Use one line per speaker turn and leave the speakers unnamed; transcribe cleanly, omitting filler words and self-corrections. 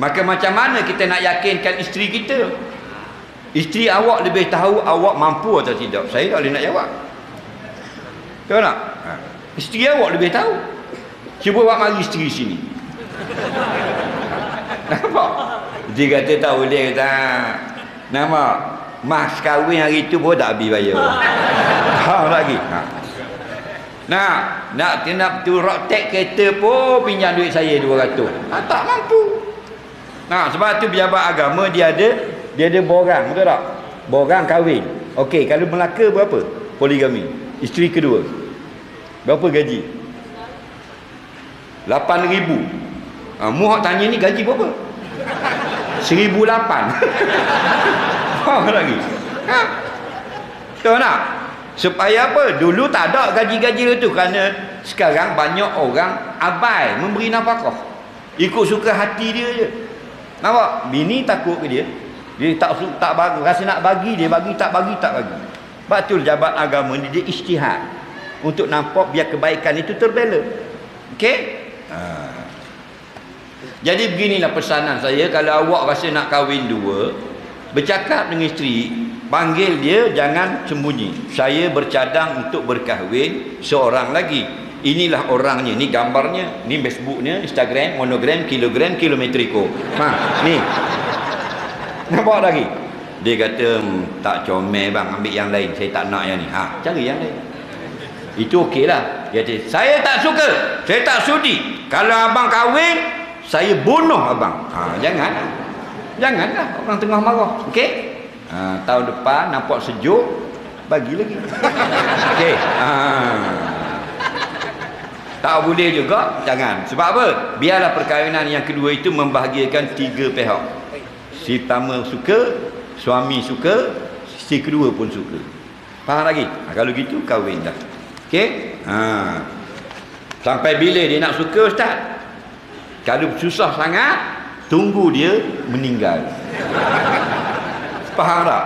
Maka macam mana kita nak yakinkan isteri kita? Isteri awak lebih tahu awak mampu atau tidak. Saya tak boleh nak jawab. Tahu tak? Isteri awak lebih tahu. Cuba awak mari isteri sini. Nampak? Dia kata tak boleh, kata. Nampak? Mas kahwin hari tu pun tak habis bayar. Lagi. Nak tu rock tag kereta pun pinjam duit saya 200. Tak mampu. Sebab tu pejabat agama dia ada borang, betul tak? Borang kahwin. Okey, kalau Melaka berapa? Poligami. Isteri kedua. Berapa gaji? 8,000. Mu hak tanya ni gaji berapa? 1,008. Lagi. Tahu tak? Supaya apa? Dulu tak ada gaji-gaji tu, kerana sekarang banyak orang abai memberi nafkah. Ikut suka hati dia je. Nampak? Bini takut ke dia. Dia tak bagi, rasa nak bagi dia bagi, tak bagi tak bagi. Betul jabat agama ni dia ijtihad untuk nampak biar kebaikan itu terbela. Okey? Jadi beginilah pesanan saya, kalau awak rasa nak kahwin dua, bercakap dengan isteri, panggil dia, jangan sembunyi. Saya bercadang untuk berkahwin seorang lagi. Inilah orangnya, ni gambarnya, ni Facebooknya, Instagram, monogram, kilogram, kilometriko. Ni. Nampak lagi? Dia kata, tak comel bang, ambil yang lain, saya tak nak yang ni. Cari yang lain. Itu okey lah. Dia kata, saya tak suka, saya tak sudi. Kalau abang kahwin, saya bunuh abang. Janganlah orang tengah marah. Okey? Tahun depan nampak sejuk, bagi lagi. Okey. Tak boleh juga, jangan. Sebab apa? Biarlah perkahwinan yang kedua itu membahagiakan tiga pihak. Si pertama suka, suami suka, si kedua pun suka. Faham lagi? Kalau gitu kahwin dah. Okey? Sampai bila dia nak suka, Ustaz? Kalau susah sangat, tunggu dia meninggal. Faham tak?